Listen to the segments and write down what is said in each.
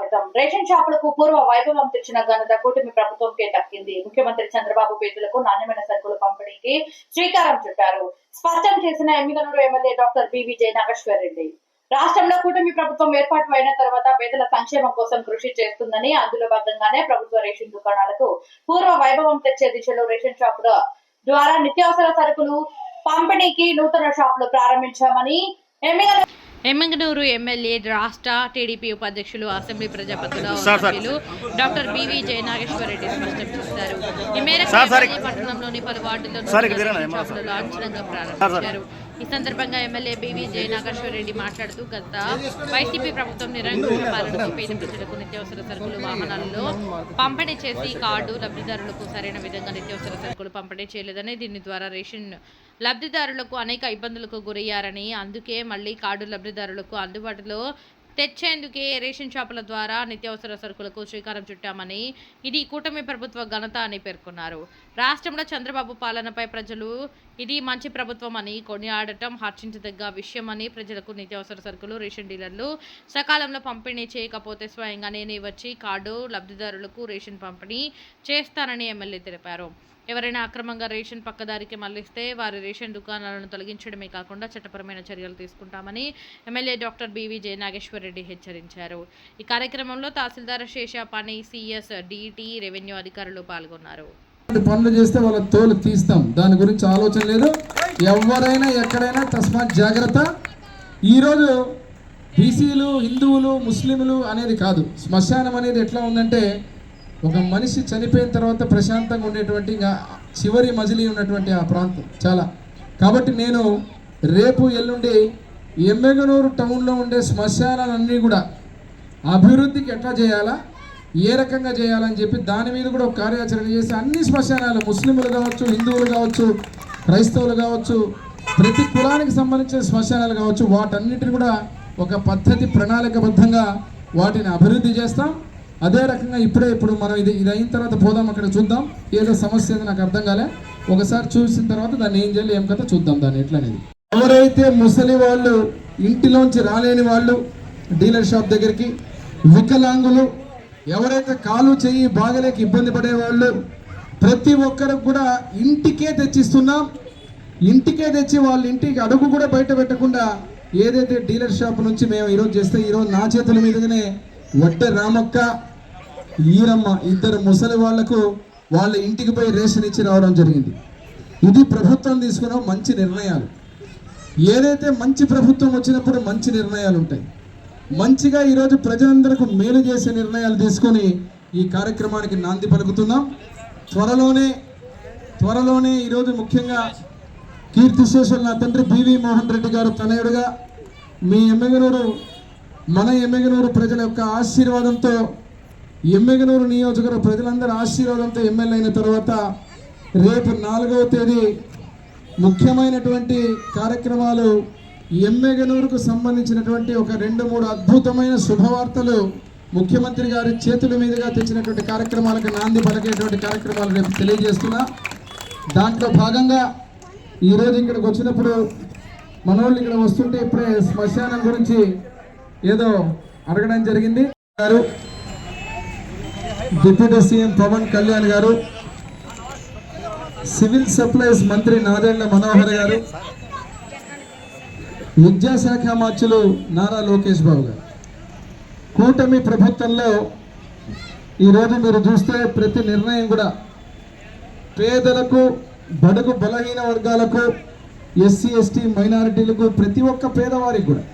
స్వాగతం. రేషన్ షాపులకు పూర్వ వైభవం తెచ్చిన ఘనత కూటమి ప్రభుత్వంకే దక్కింది. ముఖ్యమంత్రి చంద్రబాబు పేదలకు నాణ్యమైన సరుకుల పంపిణీకి శ్రీకారం చుట్టారు. స్పష్టం చేసిన Emmiganur MLA doctor BV Nageshwar Reddy. రాష్ట్రంలో కూటమి ప్రభుత్వం ఏర్పాటు అయిన తర్వాత పేదల సంక్షేమం కోసం కృషి చేస్తుందని, అందులో భాగంగానే ప్రభుత్వ రేషన్ దుకాణాలకు పూర్వ వైభవం తెచ్చే దిశలో రేషన్ షాపుల ద్వారా నిత్యావసర సరుకులు పంపిణీకి నూతన షాపులు ప్రారంభించామని ఎమ్మిగనూరు ఎమ్మెల్యే రాష్ట్ర టీడీపీ ఉపాధ్యక్షులు అసెంబ్లీ ప్రజాప్రతినిధుల సభ్యులు డాక్టర్ బివి నాగేశ్వర్ రెడ్డి స్పష్టం చేశారు. ఈ మేరకు పట్టణంలోని పలు వార్డుల్లో షాపులు లాంఛనంగా ప్రారంభించారు. ఈ సందర్భంగా ఎమ్మెల్యే బివి నాగేశ్వర్ రెడ్డి మాట్లాడుతూ, గత వైసీపీ ప్రభుత్వం నిరంకుశ పాలనతో పేద ప్రజలకు నిత్యావసర సరుకులు వాహనాలలో పంపిణీ చేసి కార్డు లబ్ధిదారులకు సరైన విధంగా నిత్యావసర సరుకులు పంపిణీ చేయలేదని, దీని ద్వారా రేషన్ లబ్ధిదారులకు అనేక ఇబ్బందులకు గురయ్యారని, అందుకే మళ్లీ కార్డు లబ్ధిదారులకు అందుబాటులో తెచ్చేందుకే రేషన్ షాపుల ద్వారా నిత్యావసర సరుకులకు శ్రీకారం చుట్టామని, ఇది కూటమి ప్రభుత్వ ఘనత అని పేర్కొన్నారు. రాష్ట్రంలో చంద్రబాబు పాలనపై ప్రజలు ఇది మంచి ప్రభుత్వం అని కొనియాడటం హర్షించదగ్గ విషయమని, ప్రజలకు నిత్యావసర సరుకులు రేషన్ డీలర్లు సకాలంలో పంపిణీ చేయకపోతే స్వయంగా నేనే వచ్చి కార్డు లబ్ధిదారులకు రేషన్ పంపిణీ చేస్తానని ఎమ్మెల్యే తెలిపారు. ఎవరైనా అక్రమంగా రేషన్ పక్కదారికి మళ్లిస్తే వారి రేషన్ దుకాణాలను తొలగించడమే కాకుండా చట్టపరమైన చర్యలు తీసుకుంటామని MLA doctor BV Nageshwar Reddy హెచ్చరించారు. ఈ కార్యక్రమంలో తహసీల్దార్ శేషాపాణి, సిఎస్, డిటి, రెవెన్యూ అధికారులు పాల్గొన్నారు. పనులు చేస్తే వాళ్ళ తోలు తీస్తాం, దాని గురించి ఆలోచన లేదు. ఎవరైనా ఎక్కడైనా తస్మాత్ జాగ్రత్త. ఈరోజు బీసీలు, హిందువులు, ముస్లింలు అనేది కాదు. శ్మశానం అనేది ఎట్లా ఉందంటే, ఒక మనిషి చనిపోయిన తర్వాత ప్రశాంతంగా ఉండేటువంటి ఇంకా చివరి మజిలీ ఉన్నటువంటి ఆ ప్రాంతం చాలా. కాబట్టి నేను రేపు ఎల్లుండి ఎమ్మిగనూరు టౌన్లో ఉండే శ్మశానాలన్నీ కూడా అభివృద్ధికి ఎట్లా చేయాలా, ఏ రకంగా చేయాలని చెప్పి దాని మీద కూడా ఒక కార్యాచరణ చేసి అన్ని శ్మశానాలు, ముస్లింలు కావచ్చు, హిందువులు కావచ్చు, క్రైస్తవులు కావచ్చు, ప్రతి కులానికి సంబంధించిన శ్మశానాలు కావచ్చు, వాటన్నిటిని కూడా ఒక పద్ధతి ప్రణాళికబద్ధంగా వాటిని అభివృద్ధి చేస్తాం. అదే రకంగా ఇప్పుడు మనం ఇది అయిన తర్వాత పోదాం, అక్కడ చూద్దాం. ఏదో సమస్య ఏదో నాకు అర్థం కాలే, ఒకసారి చూసిన తర్వాత దాన్ని ఏం చేయాలి, ఏం కదా చూద్దాం దాన్ని ఎట్లా అనేది. ఎవరైతే ముసలి వాళ్ళు, ఇంటిలోంచి రాలేని వాళ్ళు, డీలర్ షాప్ దగ్గరికి, వికలాంగులు, ఎవరైతే కాలు చెయ్యి బాగలేక ఇబ్బంది పడేవాళ్ళు, ప్రతి ఒక్కరికి కూడా ఇంటికే తెచ్చిస్తున్నాం. ఇంటికే తెచ్చి వాళ్ళ ఇంటికి అడుగు కూడా బయట పెట్టకుండా ఏదైతే డీలర్ షాప్ నుంచి మేము ఈరోజు చేస్తే, ఈరోజు నా చేతుల మీదుగానే వడ్డే రామక్క, ఈరమ్మ, ఇద్దరు ముసలి వాళ్లకు వాళ్ళ ఇంటికి పోయి రేషన్ ఇచ్చి రావడం జరిగింది. ఇది ప్రభుత్వం తీసుకున్న మంచి నిర్ణయాలు. ఏదైతే మంచి ప్రభుత్వం వచ్చినప్పుడు మంచి నిర్ణయాలు ఉంటాయి. మంచిగా ఈరోజు ప్రజలందరికీ మేలు చేసే నిర్ణయాలు తీసుకొని ఈ కార్యక్రమానికి నాంది పలుకుతున్నాం. త్వరలోనే ఈరోజు ముఖ్యంగా కీర్తిశేషులు నా తండ్రి బివి మోహన్ రెడ్డి గారు తనయుడుగా మీ మన ఎమ్మిగనూరు ప్రజల యొక్క ఆశీర్వాదంతో, ఎమ్మిగనూరు నియోజకవర్గ ప్రజలందరి ఆశీర్వాదంతో ఎమ్మెల్యే అయిన తర్వాత రేపు 4వ తేదీ ముఖ్యమైనటువంటి కార్యక్రమాలు, ఎమ్మిగనూరుకు సంబంధించినటువంటి ఒక 2-3 అద్భుతమైన శుభవార్తలు ముఖ్యమంత్రి గారి చేతుల మీదుగా తెచ్చినటువంటి కార్యక్రమాలకు నాంది పలికేటువంటి కార్యక్రమాలు రేపు తెలియజేస్తున్నా. దాంట్లో భాగంగా ఈరోజు ఇక్కడికి వచ్చినప్పుడు మనోళ్ళు ఇక్కడ వస్తుంటే ఇప్పుడే శ్మశానం గురించి ఏదో అడగడం జరిగింది. గారు, డిప్యూటీ సీఎం పవన్ కళ్యాణ్ గారు, సివిల్ సప్లైస్ మంత్రి నాదెండ్ల మనోహర్ గారు, విద్యాశాఖ మంత్రులు నారా లోకేష్ బాబు గారు, కూటమి ప్రభుత్వంలో ఈరోజు మీరు చూస్తే ప్రతి నిర్ణయం కూడా పేదలకు, బడుగు బలహీన వర్గాలకు, ఎస్సీ ఎస్టీ మైనారిటీలకు, ప్రతి ఒక్క పేదవారికి కూడా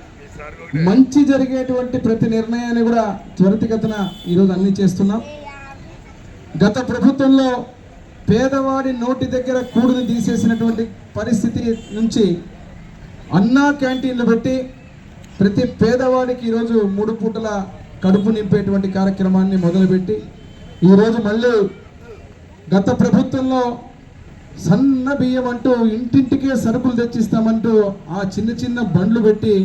మంచి జరిగేటువంటి ప్రతి నిర్ణయాన్ని కూడా త్వరితగతిన ఈరోజు అన్ని చేస్తున్నాం. గత ప్రభుత్వంలో పేదవాడి నోటి దగ్గర కూడుని తీసేసినటువంటి పరిస్థితి నుంచి అన్నా క్యాంటీన్లు పెట్టి ప్రతి పేదవాడికి ఈరోజు 3 పూటల కడుపు నింపేటువంటి కార్యక్రమాన్ని మొదలుపెట్టి, ఈరోజు మళ్ళీ గత ప్రభుత్వంలో సన్న బియ్యం అంటూ ఇంటింటికే సరుకులు తెచ్చిస్తామంటూ ఆ చిన్న బండ్లు పెట్టి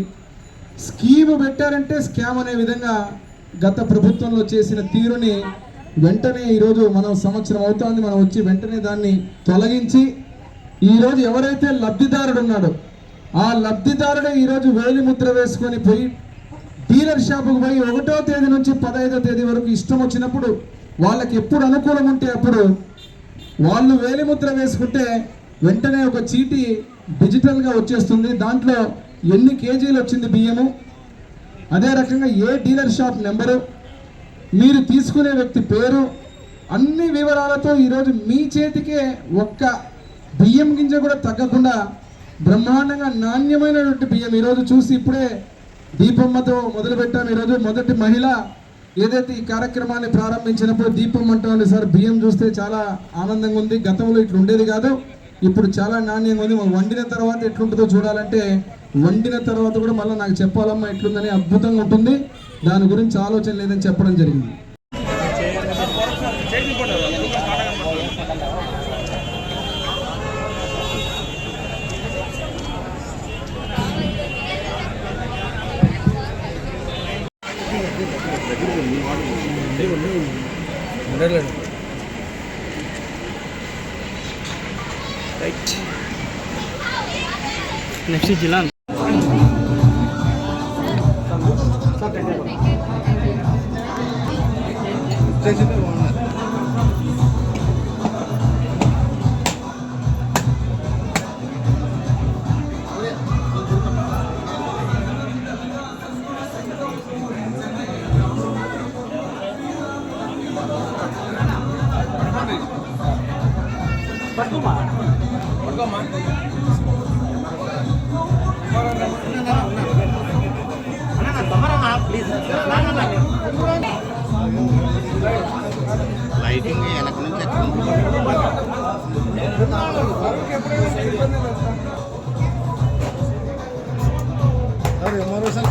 స్కీమ్ పెట్టారంటే స్కామ్ అనే విధంగా గత ప్రభుత్వంలో చేసిన తీరుని వెంటనే ఈరోజు మనం సంవత్సరం అవుతోంది, మనం వచ్చి వెంటనే దాన్ని తొలగించి ఈరోజు ఎవరైతే లబ్ధిదారుడు ఉన్నాడో ఆ లబ్ధిదారుడు ఈరోజు వేలి ముద్ర వేసుకొని పోయి డీలర్ షాపుకు పోయి 1వ తేదీ నుంచి 15వ తేదీ వరకు ఇష్టం వచ్చినప్పుడు వాళ్ళకి ఎప్పుడు అనుకూలం ఉంటే అప్పుడు వాళ్ళు వేలిముద్ర వేసుకుంటే వెంటనే ఒక చీటీ డిజిటల్గా వచ్చేస్తుంది. దాంట్లో ఎన్ని కేజీలు వచ్చింది బియ్యము, అదే రకంగా ఏ డీలర్ షాప్ నెంబరు, మీరు తీసుకునే వ్యక్తి పేరు, అన్ని వివరాలతో ఈరోజు మీ చేతికే ఒక్క బియ్యం గింజ కూడా తగ్గకుండా బ్రహ్మాండంగా నాణ్యమైనటువంటి బియ్యం ఈరోజు చూసి ఇప్పుడే దీపమ్మతో మొదలుపెట్టాం. ఈరోజు మొదటి మహిళ ఏదైతే ఈ కార్యక్రమాన్ని ప్రారంభించినప్పుడు దీపం అంటుంది సార్, బియ్యం చూస్తే చాలా ఆనందంగా ఉంది, గతంలో ఇట్లా ఉండేది కాదు, ఇప్పుడు చాలా నాణ్యంగా ఉంది, వండిన తర్వాత ఎట్లుంటుందో చూడాలంటే వండిన తర్వాత కూడా మళ్ళీ నాకు చెప్పాలమ్మా ఎట్లుందని, అద్భుతంగా ఉంటుంది, దాని గురించి ఆలోచన లేదని చెప్పడం జరిగింది. నెక్స్ట్ జిల్లా లైటింగ్ వెనక నుంచి మరోసారి